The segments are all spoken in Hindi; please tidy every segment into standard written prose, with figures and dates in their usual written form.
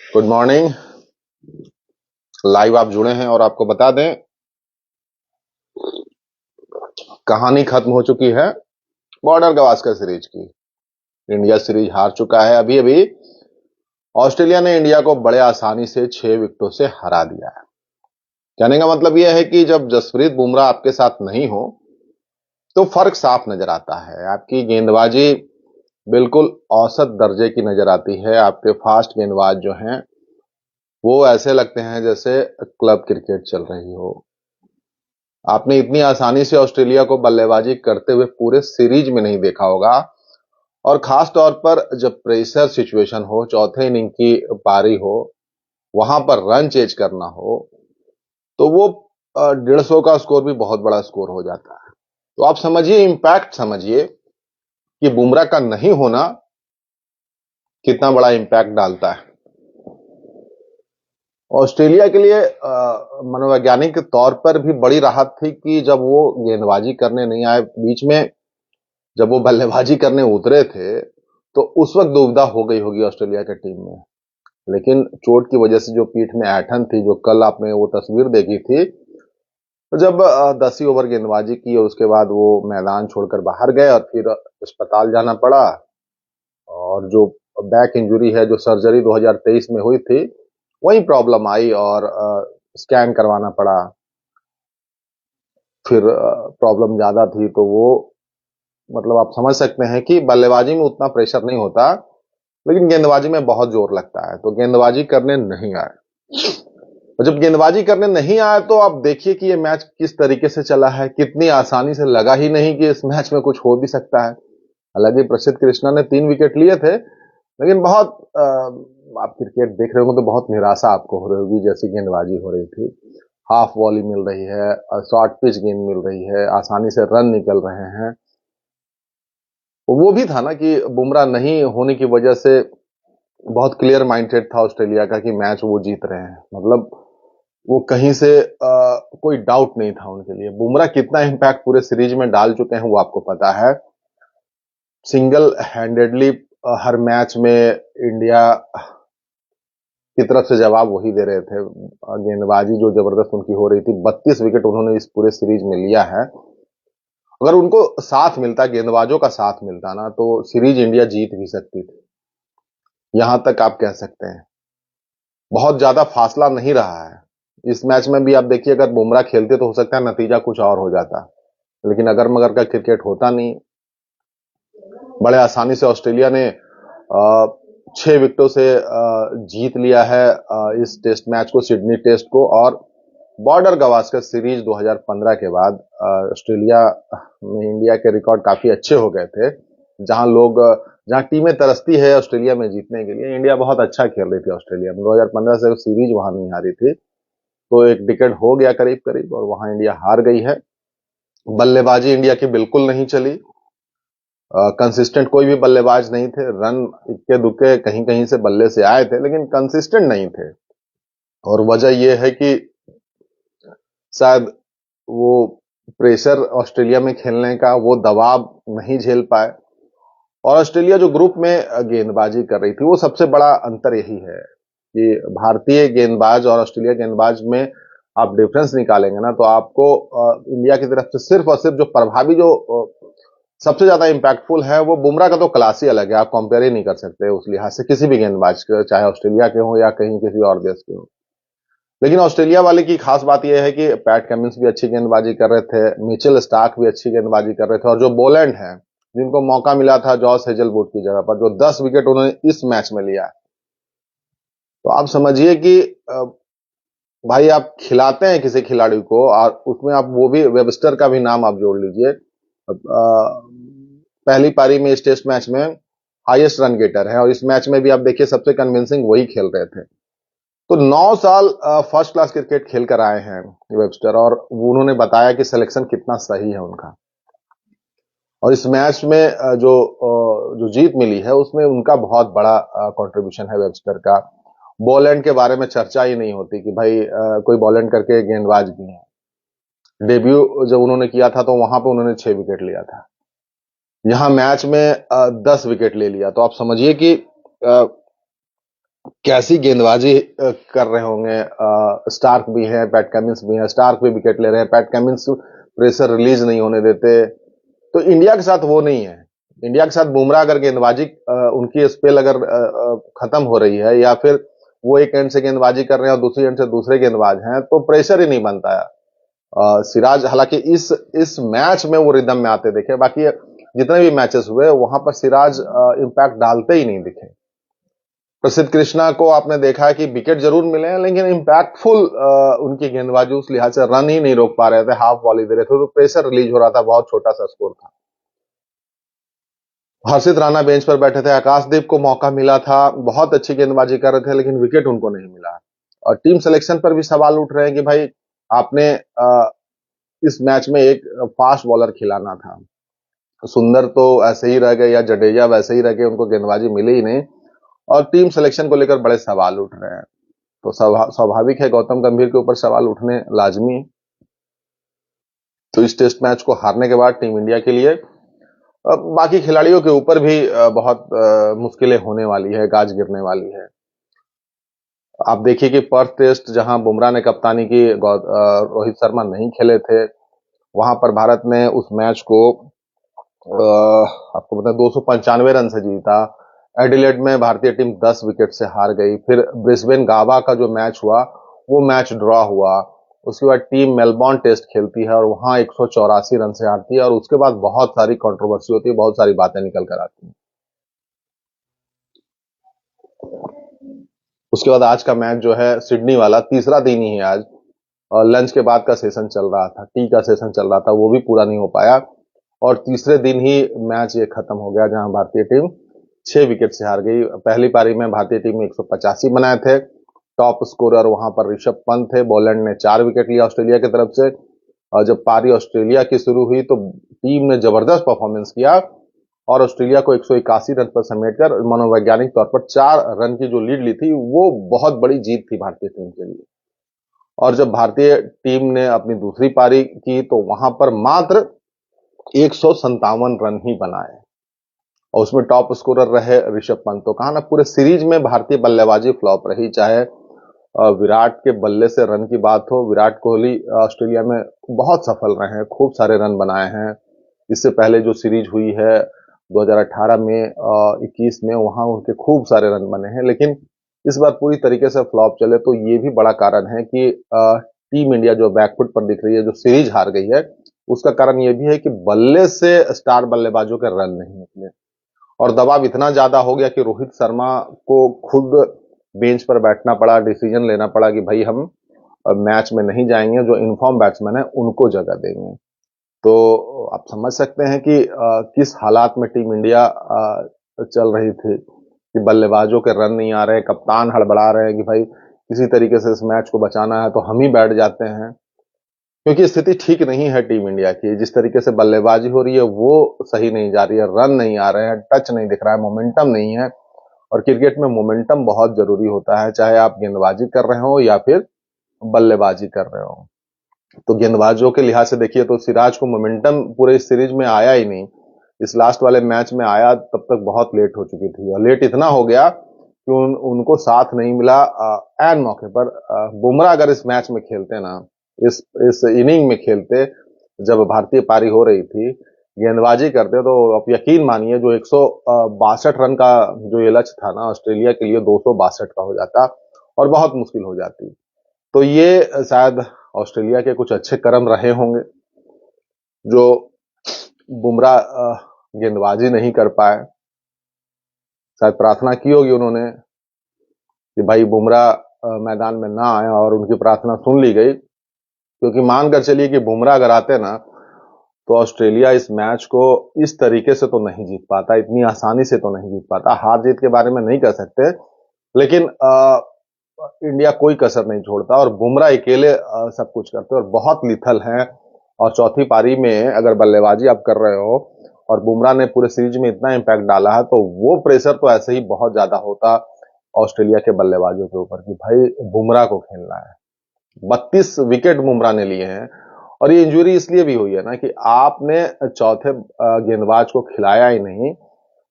Good morning. लाइव आप जुड़े हैं और आपको बता दें कहानी खत्म हो चुकी है बॉर्डर गवास्कर सीरीज की। इंडिया सीरीज हार चुका है। अभी अभी ऑस्ट्रेलिया ने इंडिया को बड़े आसानी से 6 विकेटों से हरा दिया है। कहने का मतलब यह है कि जब जसप्रीत बुमराह आपके साथ नहीं हो तो फर्क साफ नजर आता है। आपकी गेंदबाजी बिल्कुल औसत दर्जे की नजर आती है। आपके फास्ट गेंदबाज जो हैं वो ऐसे लगते हैं जैसे क्लब क्रिकेट चल रही हो। आपने इतनी आसानी से ऑस्ट्रेलिया को बल्लेबाजी करते हुए पूरे सीरीज में नहीं देखा होगा। और खास तौर पर जब प्रेशर सिचुएशन हो, चौथे इनिंग की पारी हो, वहां पर रन चेज करना हो तो वो 150 का स्कोर भी बहुत बड़ा स्कोर हो जाता है। तो आप समझिए, इंपैक्ट समझिए कि बुमराह का नहीं होना कितना बड़ा इंपैक्ट डालता है। ऑस्ट्रेलिया के लिए मनोवैज्ञानिक तौर पर भी बड़ी राहत थी कि जब वो गेंदबाजी करने नहीं आए। बीच में जब वो बल्लेबाजी करने उतरे थे तो उस वक्त दुविधा हो गई होगी ऑस्ट्रेलिया की टीम में। लेकिन चोट की वजह से जो पीठ में ऐंठन थी, जो कल आपने वो तस्वीर देखी थी, तो जब 10 ही ओवर गेंदबाजी की और उसके बाद वो मैदान छोड़कर बाहर गए और फिर अस्पताल जाना पड़ा। और जो बैक इंजरी है, जो सर्जरी 2023 में हुई थी, वही प्रॉब्लम आई और स्कैन करवाना पड़ा। फिर प्रॉब्लम ज्यादा थी तो वो मतलब आप समझ सकते हैं कि बल्लेबाजी में उतना प्रेशर नहीं होता, लेकिन गेंदबाजी में बहुत जोर लगता है। तो गेंदबाजी करने नहीं आए। और जब गेंदबाजी करने नहीं आए तो आप देखिए कि ये मैच किस तरीके से चला है। कितनी आसानी से, लगा ही नहीं कि इस मैच में कुछ हो भी सकता है। हालांकि प्रसिद्ध कृष्णा ने 3 विकेट लिए थे, लेकिन बहुत आप क्रिकेट देख रहे होंगे तो बहुत निराशा आपको हो रही होगी। जैसी गेंदबाजी हो रही थी, हाफ वॉली मिल रही है, शॉर्ट पिच गेंद मिल रही है, आसानी से रन निकल रहे हैं। वो भी था ना कि बुमराह नहीं होने की वजह से बहुत क्लियर माइंडेड था ऑस्ट्रेलिया का कि मैच वो जीत रहे हैं। मतलब वो कहीं से कोई डाउट नहीं था उनके लिए। बुमराह कितना इंपैक्ट पूरे सीरीज में डाल चुके हैं वो आपको पता है। सिंगल हैंडेडली हर मैच में इंडिया की तरफ से जवाब वही दे रहे थे। गेंदबाजी जो जबरदस्त उनकी हो रही थी, 32 विकेट उन्होंने इस पूरे सीरीज में लिया है। अगर उनको साथ मिलता, गेंदबाजों का साथ मिलता ना, तो सीरीज इंडिया जीत भी सकती थी। यहां तक आप कह सकते हैं बहुत ज्यादा फासला नहीं रहा है। इस मैच में भी आप देखिए, अगर बुमराह खेलते तो हो सकता है नतीजा कुछ और हो जाता, लेकिन अगर मगर का क्रिकेट होता नहीं। बड़े आसानी से ऑस्ट्रेलिया ने 6 विकेटों से जीत लिया है इस टेस्ट मैच को, सिडनी टेस्ट को। और बॉर्डर गवास्कर सीरीज 2015 के बाद ऑस्ट्रेलिया में इंडिया के रिकॉर्ड काफी अच्छे हो गए थे। जहां टीमें तरसती है ऑस्ट्रेलिया में जीतने के लिए, इंडिया बहुत अच्छा खेल रही थी ऑस्ट्रेलिया में। 2015 से सीरीज वहां नहीं हारी थी, तो एक डिकेड हो गया करीब करीब, और वहां इंडिया हार गई है। बल्लेबाजी इंडिया की बिल्कुल नहीं चली। कंसिस्टेंट कोई भी बल्लेबाज नहीं थे। रन इक्के दुक्के कहीं कहीं से बल्ले से आए थे, लेकिन कंसिस्टेंट नहीं थे। और वजह यह है कि शायद वो प्रेशर ऑस्ट्रेलिया में खेलने का, वो दबाव नहीं झेल पाए। और ऑस्ट्रेलिया जो ग्रुप में गेंदबाजी कर रही थी, वो सबसे बड़ा अंतर यही है कि भारतीय गेंदबाज और ऑस्ट्रेलिया गेंदबाज में आप डिफरेंस निकालेंगे ना, तो आपको इंडिया की तरफ से सिर्फ और सिर्फ जो प्रभावी, जो सबसे ज्यादा इंपैक्टफुल है, वो बुमराह का तो क्लास ही अलग है। आप कंपेयर ही नहीं कर सकते उस लिहाज से किसी भी गेंदबाज के, चाहे ऑस्ट्रेलिया के हो या कहीं किसी और देश के हो। लेकिन ऑस्ट्रेलिया वाले की खास बात यह है कि पैट कमिंस भी अच्छी गेंदबाजी कर रहे थे, मिचेल स्टार्क भी अच्छी गेंदबाजी कर रहे थे, और जो बोलैंड है, जिनको मौका मिला था जॉस हेजलवुड की जगह पर, जो 10 विकेट उन्होंने इस मैच में लिया है। तो आप समझिए कि भाई आप खिलाते हैं किसी खिलाड़ी को, और उसमें आप वो भी वेबस्टर का भी नाम आप जोड़ लीजिए। पहली पारी में इस टेस्ट मैच में हाईएस्ट रन गेटर है, और इस मैच में भी आप देखिए सबसे कन्विंसिंग वही खेल रहे थे। तो 9 साल फर्स्ट क्लास क्रिकेट खेल कर आए हैं वेबस्टर, और उन्होंने बताया कि सिलेक्शन कितना सही है उनका। और इस मैच में जो जीत मिली है उसमें उनका बहुत बड़ा कंट्रीब्यूशन है वेबस्टर का। बॉलैंड के बारे में चर्चा ही नहीं होती कि भाई कोई बॉलैंड करके गेंदबाज भी है। डेब्यू जब उन्होंने किया था तो वहां पे उन्होंने 6 विकेट लिया था। यहां मैच में 10 विकेट ले लिया। तो आप समझिए कि कैसी गेंदबाजी कर रहे होंगे। स्टार्क भी है, पैट कमिंस भी है, स्टार्क भी विकेट ले रहे हैं, पैट कमिंस प्रेशर रिलीज नहीं होने देते। तो इंडिया के साथ वो नहीं है। इंडिया के साथ बुमराह अगर गेंदबाजी उनकी स्पेल अगर खत्म हो रही है, या फिर वो एक एंड से गेंदबाजी कर रहे हैं और दूसरी एंड से दूसरे गेंदबाज हैं, तो प्रेशर ही नहीं बनता है। सिराज हालांकि इस मैच में वो रिदम में आते दिखे, बाकी जितने भी मैचेस हुए वहां पर सिराज इंपैक्ट डालते ही नहीं दिखे। प्रसिद्ध कृष्णा को आपने देखा है कि विकेट जरूर मिले हैं, लेकिन इंपैक्टफुल उनकी गेंदबाजी उस लिहाज से रन ही नहीं रोक पा रहे थे, हाफ बॉल ही दे रहे थे, तो प्रेशर रिलीज हो रहा था, बहुत छोटा सा स्कोर था। हर्षित राणा बेंच पर बैठे थे, आकाशदीप को मौका मिला था, बहुत अच्छी गेंदबाजी कर रहे थे, लेकिन विकेट उनको नहीं मिला। और टीम सिलेक्शन पर भी सवाल उठ रहे हैं कि भाई आपने इस मैच में एक फास्ट बॉलर खिलाना था। सुंदर तो ऐसे ही रह गए, या जडेजा वैसे ही रह गए, उनको गेंदबाजी मिली ही नहीं। और टीम सिलेक्शन को लेकर बड़े सवाल उठ रहे हैं। तो स्वाभाविक है, गौतम गंभीर के ऊपर सवाल उठने लाजमी है। तो इस टेस्ट मैच को हारने के बाद टीम इंडिया के लिए बाकी खिलाड़ियों के ऊपर भी बहुत मुश्किलें होने वाली है, गाज गिरने वाली है। आप देखिए कि पर्थ टेस्ट जहां बुमराह ने कप्तानी की, रोहित शर्मा नहीं खेले थे, वहां पर भारत ने उस मैच को आपको पता है 295 रन से जीता। एडिलेड में भारतीय टीम 10 विकेट से हार गई। फिर ब्रिस्बेन गावा का जो मैच हुआ, वो मैच ड्रॉ हुआ। उसके बाद टीम मेलबॉर्न टेस्ट खेलती है और वहां 184 रन से हारती है, और उसके बाद बहुत सारी कंट्रोवर्सी होती है, बहुत सारी बातें निकल कर आती हैं। उसके बाद आज का मैच जो है सिडनी वाला, तीसरा दिन ही है आज, और लंच के बाद का सेशन चल रहा था, टी का सेशन चल रहा था, वो भी पूरा नहीं हो पाया। और तीसरे दिन ही मैच ये खत्म हो गया, जहां भारतीय टीम 6 विकेट से हार गई। पहली पारी में भारतीय टीम ने 185 बनाए थे। टॉप स्कोरर वहां पर ऋषभ पंत थे, बॉलैंड ने 4 विकेट लिया ऑस्ट्रेलिया की तरफ से। और जब पारी ऑस्ट्रेलिया की शुरू हुई तो टीम ने जबरदस्त परफॉर्मेंस किया, और ऑस्ट्रेलिया को 181 रन पर समेटकर मनोवैज्ञानिक तौर पर 4 रन की जो लीड ली थी, वो बहुत बड़ी जीत थी भारतीय टीम के लिए। और जब भारतीय टीम ने अपनी दूसरी पारी की तो वहां पर मात्र 157 रन ही बनाए, और उसमें टॉप स्कोरर रहे ऋषभ पंत। तो कहा ना, पूरे सीरीज में भारतीय बल्लेबाजी फ्लॉप रही। चाहे विराट के बल्ले से रन की बात हो, विराट कोहली ऑस्ट्रेलिया में बहुत सफल रहे हैं, खूब सारे रन बनाए हैं। इससे पहले जो सीरीज हुई है 2018 में, 21 में, वहां उनके खूब सारे रन बने हैं, लेकिन इस बार पूरी तरीके से फ्लॉप चले। तो ये भी बड़ा कारण है कि टीम इंडिया जो बैकफुट पर दिख रही है, जो सीरीज हार गई है, उसका कारण यह भी है कि बल्ले से स्टार बल्लेबाजों के रन नहीं निकले। और दबाव इतना ज्यादा हो गया कि रोहित शर्मा को खुद बेंच पर बैठना पड़ा, डिसीजन लेना पड़ा कि भाई हम मैच में नहीं जाएंगे, जो इनफॉर्म बैट्समैन है उनको जगह देंगे। तो आप समझ सकते हैं कि किस हालात में टीम इंडिया चल रही थी, कि बल्लेबाजों के रन नहीं आ रहे, कप्तान हड़बड़ा रहे हैं कि भाई किसी तरीके से इस मैच को बचाना है तो हम ही बैठ जाते हैं। क्योंकि स्थिति ठीक नहीं है टीम इंडिया की, जिस तरीके से बल्लेबाजी हो रही है वो सही नहीं जा रही है, रन नहीं आ रहे हैं, टच नहीं दिख रहा है, मोमेंटम नहीं है। और क्रिकेट में मोमेंटम बहुत जरूरी होता है, चाहे आप गेंदबाजी कर रहे हो या फिर बल्लेबाजी कर रहे हो। तो गेंदबाजों के लिहाज से देखिए तो सिराज को मोमेंटम पूरे इस सीरीज में आया ही नहीं। इस लास्ट वाले मैच में आया तब तक बहुत लेट हो चुकी थी, और लेट इतना हो गया कि उनको साथ नहीं मिला। एन मौके पर बुमराह अगर इस मैच में खेलते ना, इस इनिंग में खेलते, जब भारतीय पारी हो रही थी, गेंदबाजी करते, तो आप यकीन मानिए जो 162 रन का जो ये लक्ष्य था ना ऑस्ट्रेलिया के लिए, 262 का हो जाता, और बहुत मुश्किल हो जाती। तो ये शायद ऑस्ट्रेलिया के कुछ अच्छे कर्म रहे होंगे, जो बुमराह गेंदबाजी नहीं कर पाए। शायद प्रार्थना की होगी उन्होंने कि भाई बुमराह मैदान में ना आए, और उनकी प्रार्थना सुन ली गई। क्योंकि मानकर चलिए कि बुमराह अगर आते ना, तो ऑस्ट्रेलिया इस मैच को इस तरीके से तो नहीं जीत पाता, इतनी आसानी से तो नहीं जीत पाता। हार जीत के बारे में नहीं कह सकते, लेकिन इंडिया कोई कसर नहीं छोड़ता, और बुमराह अकेले सब कुछ करते और बहुत लिथल हैं। और चौथी पारी में अगर बल्लेबाजी आप कर रहे हो और बुमराह ने पूरे सीरीज में इतना इंपैक्ट डाला है, तो वो प्रेशर तो ऐसे ही बहुत ज्यादा होता ऑस्ट्रेलिया के बल्लेबाजों के ऊपर कि भाई बुमराह को खेलना है। 32 विकेट बुमराह ने लिए हैं। और ये इंजरी इसलिए भी हुई है ना कि आपने चौथे गेंदबाज को खिलाया ही नहीं,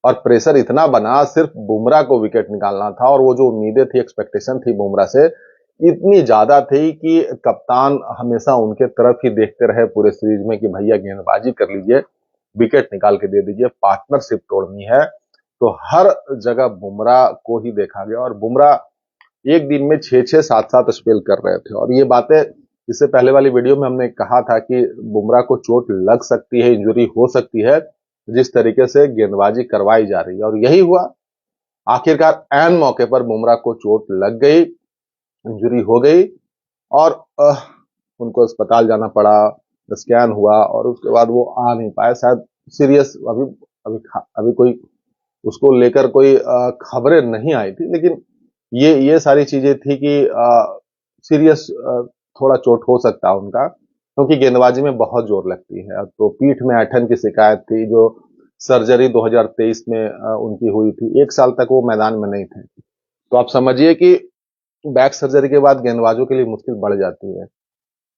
और प्रेशर इतना बना, सिर्फ बुमराह को विकेट निकालना था, और वो जो उम्मीदें थी, एक्सपेक्टेशन थी बुमराह से इतनी ज्यादा थी कि कप्तान हमेशा उनके तरफ ही देखते रहे पूरे सीरीज में कि भैया गेंदबाजी कर लीजिए, विकेट निकाल के दे दीजिए, पार्टनरशिप तोड़नी है। तो हर जगह बुमराह को ही देखा गया, और बुमराह एक दिन में 6-6, 7-7 स्पेल कर रहे थे। और ये बातें इससे पहले वाली वीडियो में हमने कहा था कि बुमराह को चोट लग सकती है, इंजरी हो सकती है, जिस तरीके से गेंदबाजी करवाई जा रही है, और यही हुआ। आखिरकार ऐन मौके पर बुमराह को चोट लग गई, इंजरी हो गई, और उनको अस्पताल जाना पड़ा, स्कैन हुआ, और उसके बाद वो आ नहीं पाए। शायद सीरियस अभी अभी अभी कोई उसको लेकर कोई खबरें नहीं आई थी, लेकिन ये सारी चीजें थी कि सीरियस थोड़ा चोट हो सकता है उनका, क्योंकि गेंदबाजी में बहुत जोर लगती है। तो पीठ में ऐंठन की शिकायत थी, जो सर्जरी 2023 में उनकी हुई थी। 1 साल तक वो मैदान में नहीं थे। तो आप समझिए कि बैक सर्जरी के बाद गेंदबाजों के लिए मुश्किल बढ़ जाती है।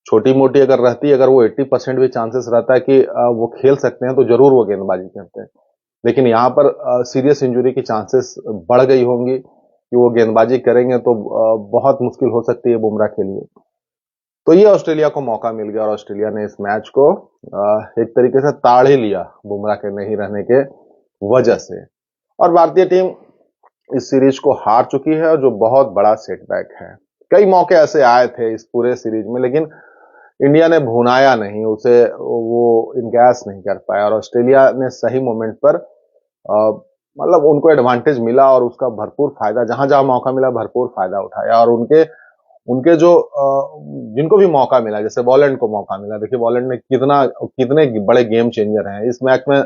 छोटी मोटी अगर रहती है, अगर वो 80% भी चांसेस रहता है कि वो खेल सकते हैं, तो जरूर वो गेंदबाजी करते हैं। लेकिन यहाँ पर सीरियस इंजरी की चांसेस बढ़ गई होंगी कि वो गेंदबाजी करेंगे, तो बहुत मुश्किल हो सकती है बुमराह के लिए। तो ये ऑस्ट्रेलिया को मौका मिल गया, और ऑस्ट्रेलिया ने इस मैच को एक तरीके से ताड़ ही लिया बुमराह के नहीं रहने के वजह से। और भारतीय टीम इस सीरीज को हार चुकी है, जो बहुत बड़ा सेटबैक है। कई मौके ऐसे आए थे इस पूरे सीरीज में, लेकिन इंडिया ने भुनाया नहीं उसे, वो इनकैश नहीं कर पाया, और ऑस्ट्रेलिया ने सही मोमेंट पर मतलब उनको एडवांटेज मिला, और उसका भरपूर फायदा, जहां जहां मौका मिला भरपूर फायदा उठाया। और उनके उनके जो जिनको भी मौका मिला, जैसे बॉलैंड को मौका मिला, देखिए बॉलैंड ने कितने बड़े गेम चेंजर हैं इस मैच में।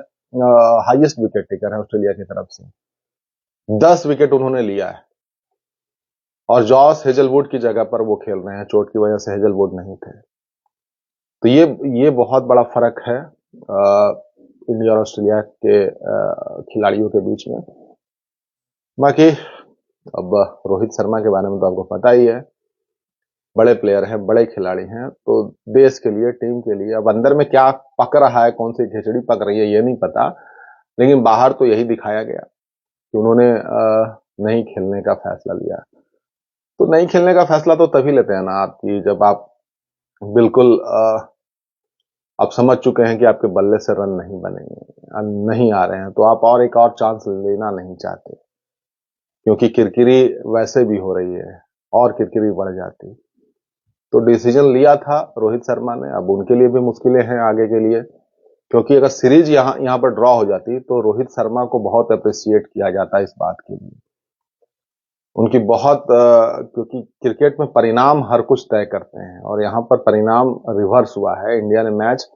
हाईएस्ट विकेट टेकर है ऑस्ट्रेलिया की तरफ से, 10 विकेट उन्होंने लिया है, और जॉस हेजलवुड की जगह पर वो खेल रहे हैं, चोट की वजह से हेजलवुड नहीं थे। तो ये बहुत बड़ा फर्क है इंडिया और ऑस्ट्रेलिया के खिलाड़ियों के बीच में। बाकी अब रोहित शर्मा के बारे में तो आपको पता ही है, बड़े प्लेयर हैं, बड़े खिलाड़ी हैं, तो देश के लिए, टीम के लिए अब अंदर में क्या पक रहा है, कौन सी खिचड़ी पक रही है, ये नहीं पता, लेकिन बाहर तो यही दिखाया गया कि उन्होंने नहीं खेलने का फैसला लिया। तो नहीं खेलने का फैसला तो तभी लेते हैं ना आपकी, जब आप बिल्कुल आप समझ चुके हैं कि आपके बल्ले से रन नहीं बनेंगे, नहीं आ रहे हैं, तो आप और एक और चांस लेना नहीं चाहते, क्योंकि किरकिरी वैसे भी हो रही है, और किरकिरी बढ़ जाती। तो डिसीजन लिया था रोहित शर्मा ने। अब उनके लिए भी मुश्किलें हैं आगे के लिए, क्योंकि अगर सीरीज यहां पर ड्रॉ हो जाती, तो रोहित शर्मा को बहुत अप्रिशिएट किया जाता है इस बात के लिए। उनकी बहुत क्योंकि क्रिकेट में परिणाम हर कुछ तय करते हैं, और यहां पर परिणाम रिवर्स हुआ है, इंडिया ने मैच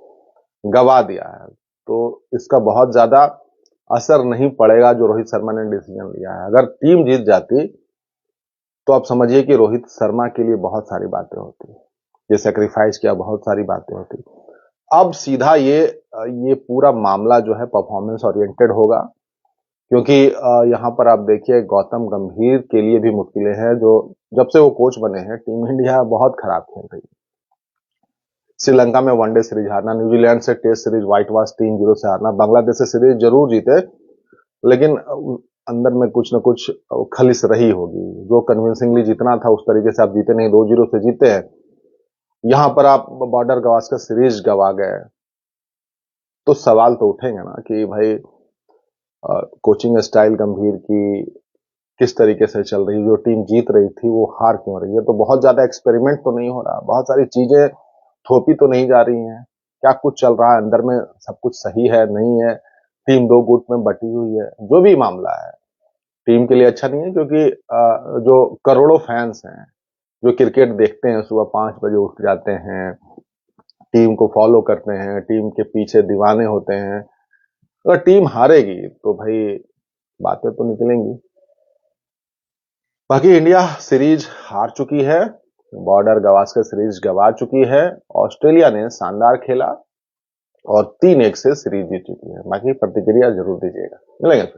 गवा दिया है। तो इसका बहुत ज्यादा असर नहीं पड़ेगा जो रोहित शर्मा ने डिसीजन लिया है। अगर टीम जीत जाती, तो आप समझिए कि रोहित शर्मा के लिए बहुत सारी बातें होती, ये सेक्रीफाइस किया, बहुत सारी बातें होती। अब सीधा ये पूरा मामला जो है परफॉर्मेंस ओरिएंटेड होगा, क्योंकि यहां पर आप देखिए गौतम गंभीर के लिए भी मुश्किलें हैं, जो जब से वो कोच बने हैं टीम इंडिया बहुत खराब खेल रही है। श्रीलंका में वनडे सीरीज हारना, न्यूजीलैंड से टेस्ट सीरीज व्हाइट वॉश 3-0 से हारना, बांग्लादेश से सीरीज जरूर जीते, लेकिन अंदर में कुछ न कुछ खलिश रही होगी। जो कन्विंसिंगली जीतना था उस तरीके से आप जीते नहीं, 2-0 से जीते हैं। यहां पर आप बॉर्डर गवास्कर सीरीज गवा गए, तो सवाल तो उठेंगे ना कि भाई कोचिंग स्टाइल गंभीर की किस तरीके से चल रही है, जो टीम जीत रही थी वो हार क्यों रही है। तो बहुत ज्यादा एक्सपेरिमेंट तो नहीं हो रहा, बहुत सारी चीजें थोपी तो नहीं जा रही हैं, क्या कुछ चल रहा है अंदर में, सब कुछ सही है नहीं है, टीम 2 गुट में बटी हुई है, जो भी मामला है टीम के लिए अच्छा नहीं है। क्योंकि जो करोड़ों फैंस हैं जो क्रिकेट देखते हैं, सुबह 5 बजे उठ जाते हैं, टीम को फॉलो करते हैं, टीम के पीछे दीवाने होते हैं, अगर टीम हारेगी तो भाई बातें तो निकलेंगी। बाकी इंडिया सीरीज हार चुकी है, बॉर्डर गवास्कर सीरीज गवा चुकी है, ऑस्ट्रेलिया ने शानदार खेला और 3-1 से सीरीज जीत चुकी है। बाकी प्रतिक्रिया जरूर दीजिएगा, मिलेंगे।